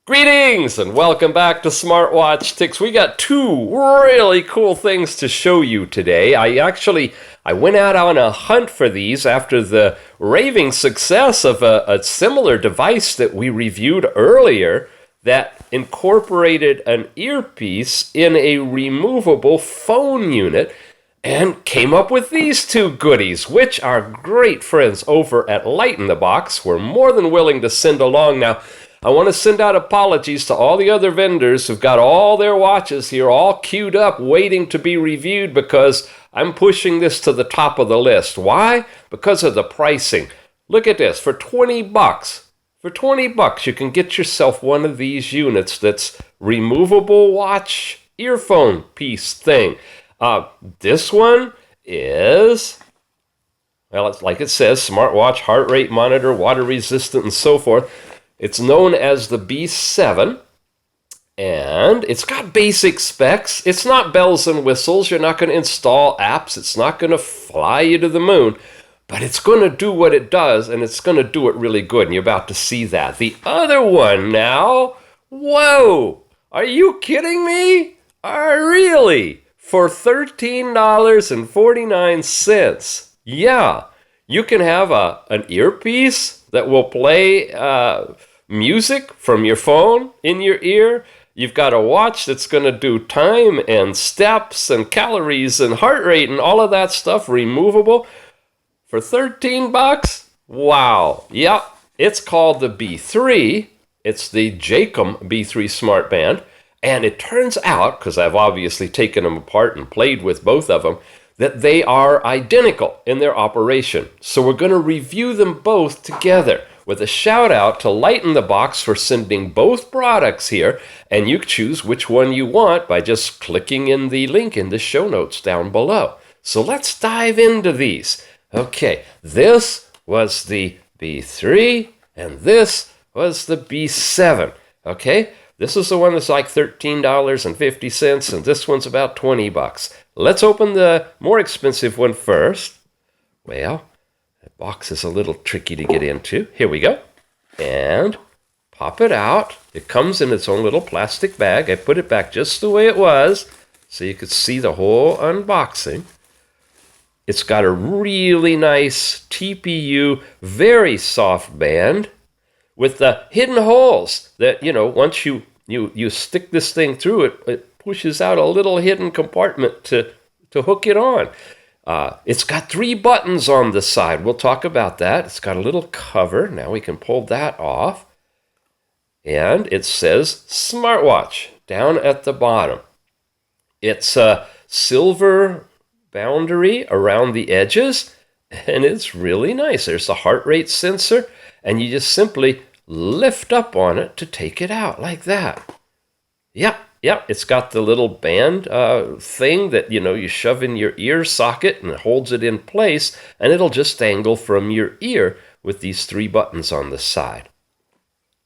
Greetings and welcome back to Smartwatch Ticks. We got two really cool things to show you today. I went out on a hunt for these after the raving success of a similar device that we reviewed earlier that incorporated an earpiece in a removable phone unit and came up with these two goodies, which our great friends over at Light in the Box were more than willing to send along. Now, I want to send out apologies to all the other vendors who've got all their watches here all queued up waiting to be reviewed because I'm pushing this to the top of the list. Why? Because of the pricing. Look at this. For 20 bucks, you can get yourself one of these units that's removable watch earphone piece thing. This one is, well, it's like it says, smartwatch, heart rate monitor, water resistant, and so forth. It's known as the B7, and it's got basic specs. It's not bells and whistles. You're not going to install apps. It's not going to fly you to the moon, but it's going to do what it does, and it's going to do it really good, and you're about to see that. The other one now, whoa, are you kidding me? Really? For $13.49. Yeah, you can have an earpiece that will play music from your phone in your ear. You've got a watch that's going to do time and steps and calories and heart rate and all of that stuff removable for 13 bucks. Wow. Yep. It's called the B3. It's the Jacom B3 Smart Band. And it turns out, because I've obviously taken them apart and played with both of them, that they are identical in their operation. So we're going to review them both together with a shout out to Light in the Box for sending both products here, and you choose which one you want by just clicking in the link in the show notes down below. So let's dive into these. Okay, this was the B3 and this was the B7. Okay, this is the one that's like $13.50 and this one's about 20 bucks. Let's open the more expensive one first. Well, the box is a little tricky to get into. Here we go. And pop it out. It comes in its own little plastic bag. I put it back just the way it was so you could see the whole unboxing. It's got a really nice TPU, very soft band with the hidden holes that, once you stick this thing through it, it pushes out a little hidden compartment to hook it on. It's got 3 buttons on the side. We'll talk about that. It's got a little cover. Now we can pull that off. And it says smartwatch down at the bottom. It's a silver boundary around the edges, and it's really nice. There's a heart rate sensor, and you just simply lift up on it to take it out like that. Yep, it's got the little band thing that, you shove in your ear socket and it holds it in place, and it'll just dangle from your ear with these 3 buttons on the side.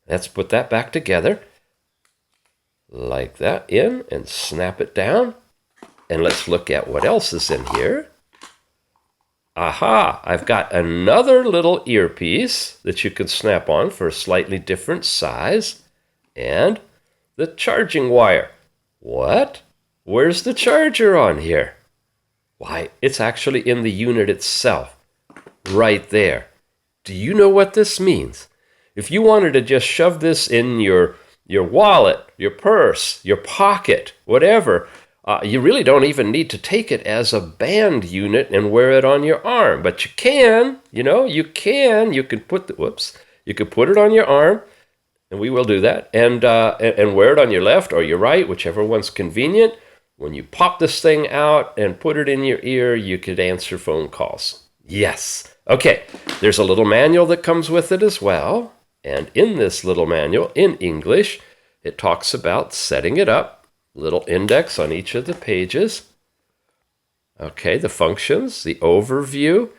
Let's put that back together like that in and snap it down. And let's look at what else is in here. Aha, I've got another little earpiece that you can snap on for a slightly different size. And the charging wire. What? Where's the charger on here? Why, it's actually in the unit itself. Right there. Do you know what this means? If you wanted to just shove this in your wallet, your purse, your pocket, whatever, you really don't even need to take it as a band unit and wear it on your arm. But you can, you can put you could put it on your arm, and we will do that, and wear it on your left or your right, whichever one's convenient. When you pop this thing out and put it in your ear, you could answer phone calls. Yes. Okay, there's a little manual that comes with it as well. And in this little manual, in English, it talks about setting it up. Little index on each of the pages. Okay, the functions, the overview.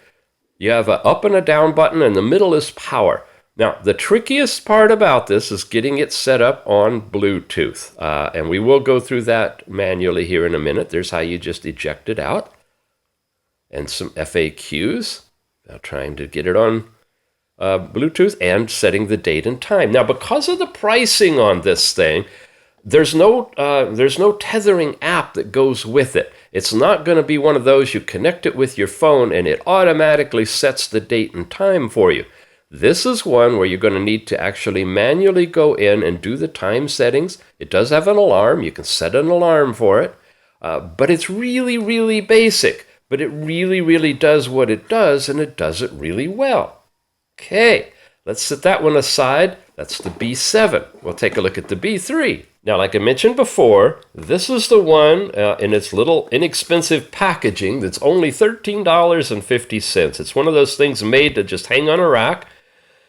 You have an up and a down button, and the middle is power. Now, the trickiest part about this is getting it set up on Bluetooth. And we will go through that manually here in a minute. There's how you just eject it out. And some FAQs. Now trying to get it on Bluetooth and setting the date and time. Now, because of the pricing on this thing, there's no tethering app that goes with it. It's not going to be one of those you connect it with your phone and it automatically sets the date and time for you. This is one where you're going to need to actually manually go in and do the time settings. It does have an alarm. You can set an alarm for it. But it's really, really basic. But it really, really does what it does, and it does it really well. Okay, let's set that one aside. That's the B7. We'll take a look at the B3. Now, like I mentioned before, this is the one in its little inexpensive packaging that's only $13.50. It's one of those things made to just hang on a rack.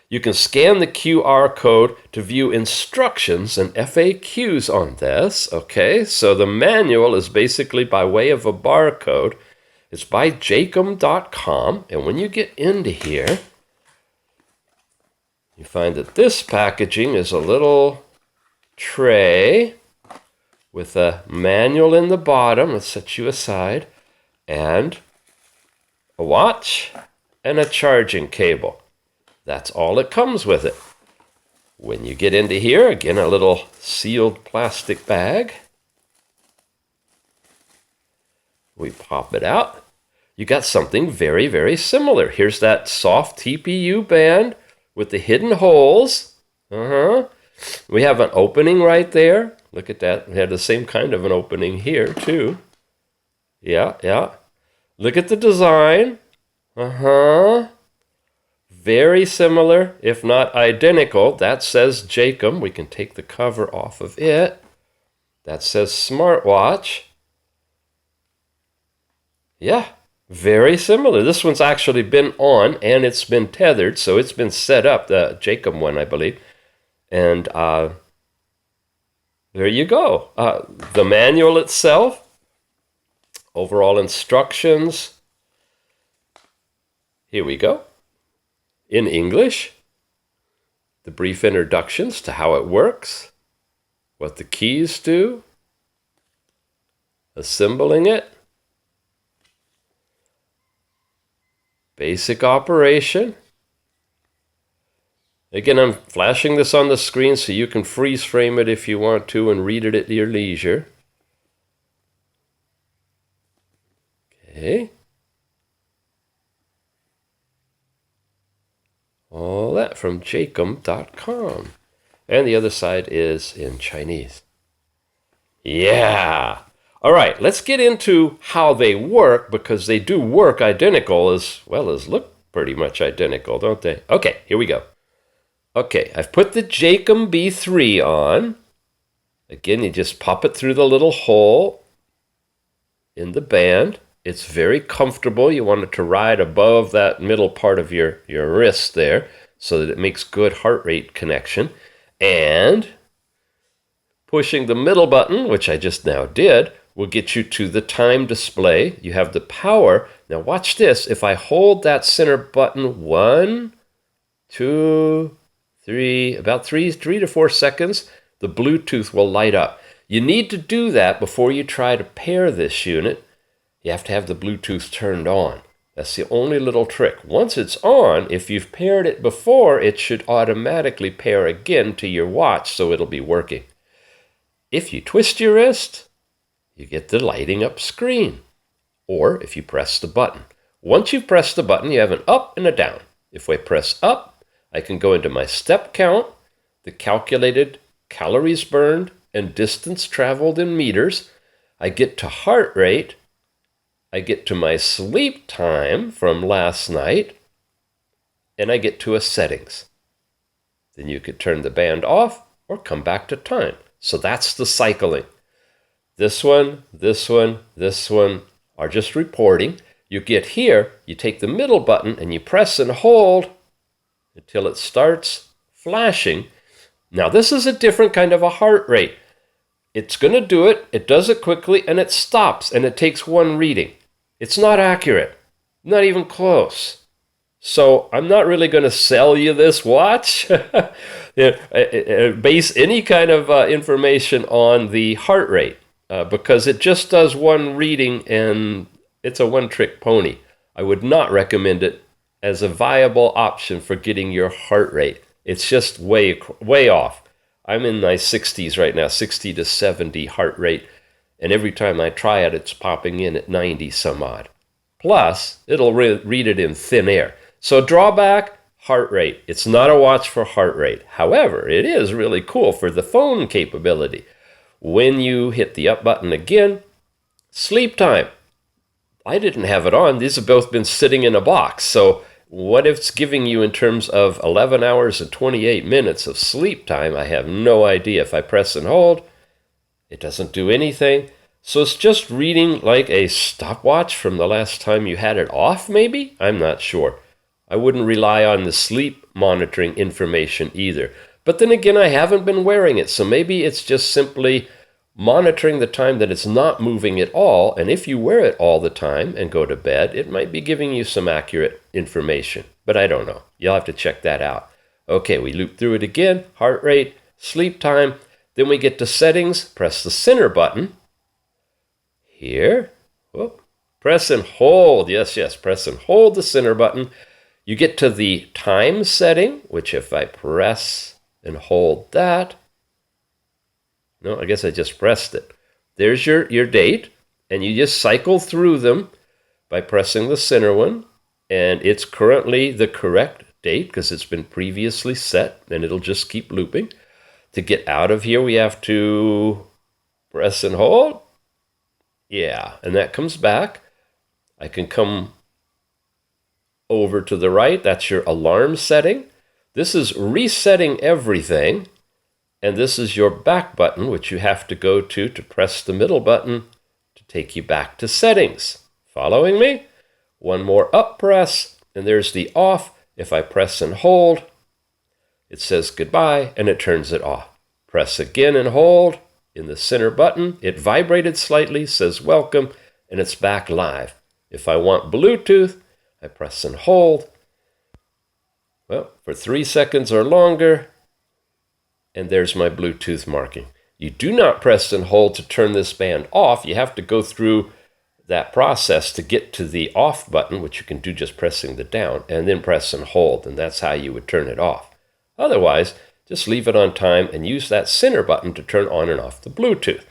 You can scan the QR code to view instructions and FAQs on this. Okay, so the manual is basically by way of a barcode. It's by Jacom.com, and when you get into here, you find that this packaging is a little tray with a manual in the bottom. Let's set you aside, and a watch and a charging cable. That's all it comes with it. When you get into here, again, a little sealed plastic bag. We pop it out. You got something very, very similar. Here's that soft TPU band with the hidden holes. We have an opening right there. Look at that. We have the same kind of an opening here, too. Yeah. Look at the design. Very similar, if not identical. That says Jacom. We can take the cover off of it. That says smartwatch. Yeah, very similar. This one's actually been on and it's been tethered, so it's been set up, the Jacom one, I believe. And there you go. The manual itself, overall instructions. Here we go. In English, the brief introductions to how it works, what the keys do, assembling it, basic operation. Again, I'm flashing this on the screen so you can freeze frame it if you want to and read it at your leisure. Okay. All that from Jacom.com. And the other side is in Chinese. Yeah. All right, let's get into how they work, because they do work identical as well as look pretty much identical, don't they? Okay, here we go. Okay, I've put the Jacom B3 on. Again, you just pop it through the little hole in the band. It's very comfortable. You want it to ride above that middle part of your wrist there so that it makes good heart rate connection. And pushing the middle button, which I just now did, will get you to the time display. You have the power. Now watch this. If I hold that center button 1, 2, 3, about 3 to 4 seconds, the Bluetooth will light up. You need to do that before you try to pair this unit. You have to have the Bluetooth turned on. That's the only little trick. Once it's on, if you've paired it before, it should automatically pair again to your watch, so it'll be working. If you twist your wrist, you get the lighting up screen. Or if you press the button. Once you've pressed the button, you have an up and a down. If I press up, I can go into my step count, the calculated calories burned, and distance traveled in meters. I get to heart rate. I get to my sleep time from last night, and I get to a settings. Then you could turn the band off or come back to time. So that's the cycling. This one, this one, this one are just reporting. You get here, you take the middle button and you press and hold until it starts flashing. Now this is a different kind of a heart rate. It's going to do it, it does it quickly, and it stops, and it takes one reading. It's not accurate, not even close. So I'm not really going to sell you this watch. Base any kind of information on the heart rate, because it just does one reading, and it's a one-trick pony. I would not recommend it as a viable option for getting your heart rate. It's just way off. I'm in my 60s right now, 60 to 70 heart rate, and every time I try it, it's popping in at 90 some odd. Plus, it'll read it in thin air. So drawback, heart rate. It's not a watch for heart rate. However, it is really cool for the phone capability. When you hit the up button again, sleep time. I didn't have it on. These have both been sitting in a box. So what it's giving you in terms of 11 hours and 28 minutes of sleep time, I have no idea. If I press and hold, it doesn't do anything. So it's just reading like a stopwatch from the last time you had it off, maybe? I'm not sure. I wouldn't rely on the sleep monitoring information either. But then again, I haven't been wearing it, so maybe it's just simply monitoring the time that it's not moving at all. And if you wear it all the time and go to bed, it might be giving you some accurate information. But I don't know. You'll have to check that out. Okay, we loop through it again. Heart rate, sleep time. Then we get to settings. Press the center button. Here. Whoop. Press and hold. Yes, press and hold the center button. You get to the time setting, which if I press and hold that, no, I guess I just pressed it. There's your date, and you just cycle through them by pressing the center one, and it's currently the correct date because it's been previously set, and it'll just keep looping. To get out of here, we have to press and hold. Yeah, and that comes back. I can come over to the right. That's your alarm setting. This is resetting everything. And this is your back button, which you have to go to press the middle button to take you back to settings. Following me? One more up press, and there's the off. If I press and hold, it says goodbye, and it turns it off. Press again and hold in the center button. It vibrated slightly, says welcome, and it's back live. If I want Bluetooth, I press and hold. Well, for 3 seconds or longer, and there's my Bluetooth marking. You do not press and hold to turn this band off. You have to go through that process to get to the off button, which you can do just pressing the down, and then press and hold, and that's how you would turn it off. Otherwise, just leave it on time and use that center button to turn on and off the Bluetooth.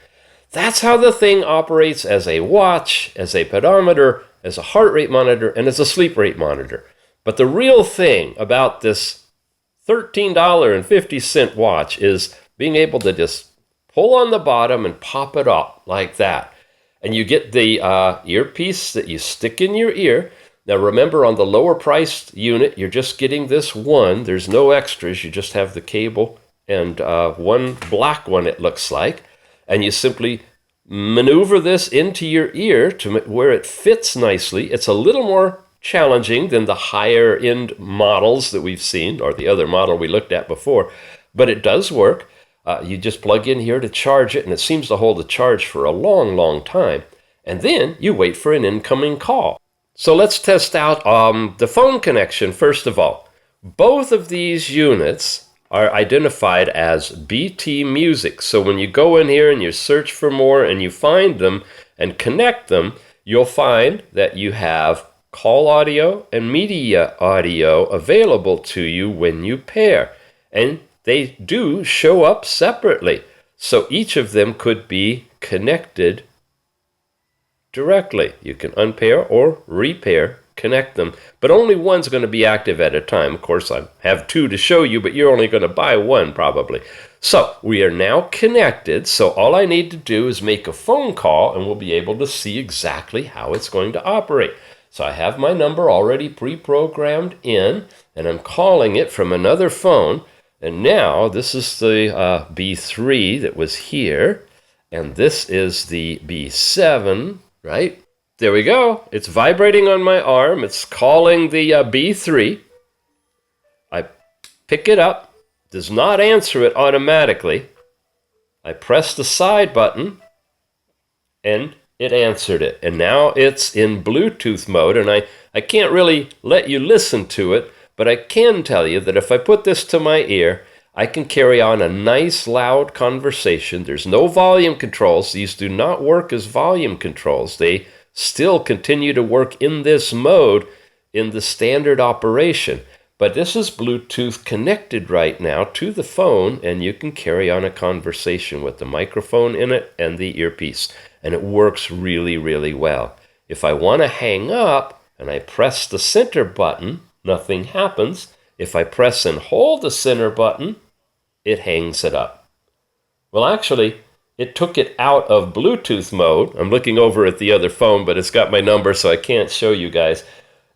That's how the thing operates as a watch, as a pedometer, as a heart rate monitor, and as a sleep rate monitor. But the real thing about this $13.50 watch is being able to just pull on the bottom and pop it up like that. And you get the earpiece that you stick in your ear. Now remember, on the lower priced unit, you're just getting this one. There's no extras. You just have the cable and one black one, it looks like. And you simply maneuver this into your ear to where it fits nicely. It's a little more challenging than the higher end models that we've seen, or the other model we looked at before, but it does work. You just plug in here to charge it, and it seems to hold the charge for a long time, and then you wait for an incoming call. So let's test out the phone connection first of all. Both of these units are identified as BT Music, so when you go in here and you search for more and you find them and connect them, you'll find that you have call audio and media audio available to you when you pair. And they do show up separately. So each of them could be connected directly. You can unpair or repair, connect them, but only one's going to be active at a time. Of course, I have two to show you, but you're only going to buy one probably. So we are now connected. So all I need to do is make a phone call, and we'll be able to see exactly how it's going to operate. So I have my number already pre-programmed in, and I'm calling it from another phone. And now this is the B3 that was here, and this is the B7, right? There we go. It's vibrating on my arm. It's calling the B3. I pick it up. Does not answer it automatically. I press the side button, and it answered it. And now it's in Bluetooth mode, and I can't really let you listen to it, but I can tell you that if I put this to my ear, I can carry on a nice loud conversation. There's no volume controls. These do not work as volume controls. They still continue to work in this mode in the standard operation. But this is Bluetooth connected right now to the phone, and you can carry on a conversation with the microphone in it and the earpiece. And it works really, really well. If I want to hang up and I press the center button, nothing happens. If I press and hold the center button, it hangs it up. Well, actually, it took it out of Bluetooth mode. I'm looking over at the other phone, but it's got my number, so I can't show you guys.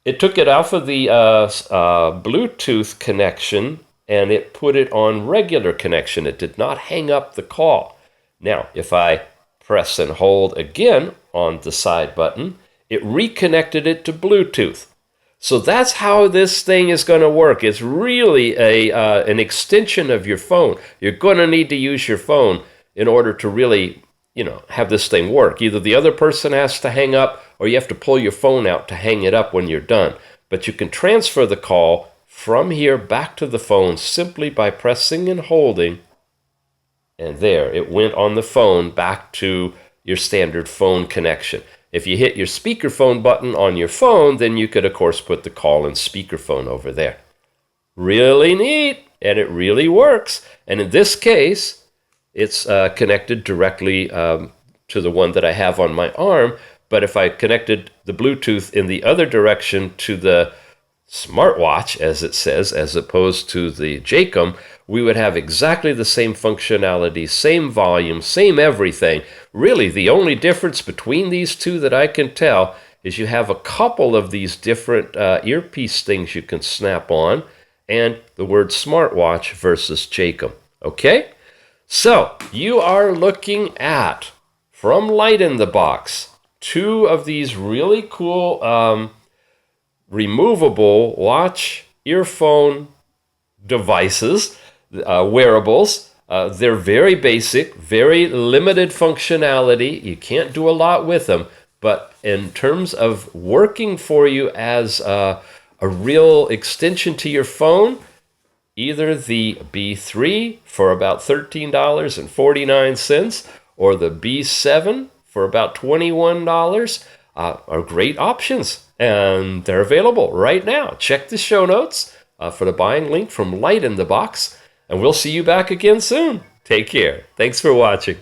It took it off of the Bluetooth connection, and it put it on regular connection. It did not hang up the call. Now, if I press and hold again on the side button, it reconnected it to Bluetooth. So that's how this thing is going to work. It's really an extension of your phone. You're going to need to use your phone in order to really, have this thing work. Either the other person has to hang up, or you have to pull your phone out to hang it up when you're done. But you can transfer the call from here back to the phone simply by pressing and holding. And there, it went on the phone back to your standard phone connection. If you hit your speakerphone button on your phone, then you could, of course, put the call in speakerphone over there. Really neat, and it really works. And in this case, it's connected directly to the one that I have on my arm. But if I connected the Bluetooth in the other direction to the smartwatch, as it says, as opposed to the Jacom, we would have exactly the same functionality, same volume, same everything. Really, the only difference between these two that I can tell is you have a couple of these different earpiece things you can snap on, and the word smartwatch versus Jacom. Okay? So, you are looking at, from Light in the Box, two of these really cool removable watch earphone devices, wearables. They're very basic, very limited functionality. You can't do a lot with them, but in terms of working for you as a real extension to your phone, either the B3 for about $13.49 or the B7 for about $21 are great options, and they're available right now. Check the show notes for the buying link from Light in the Box, and we'll see you back again soon. Take care. Thanks for watching.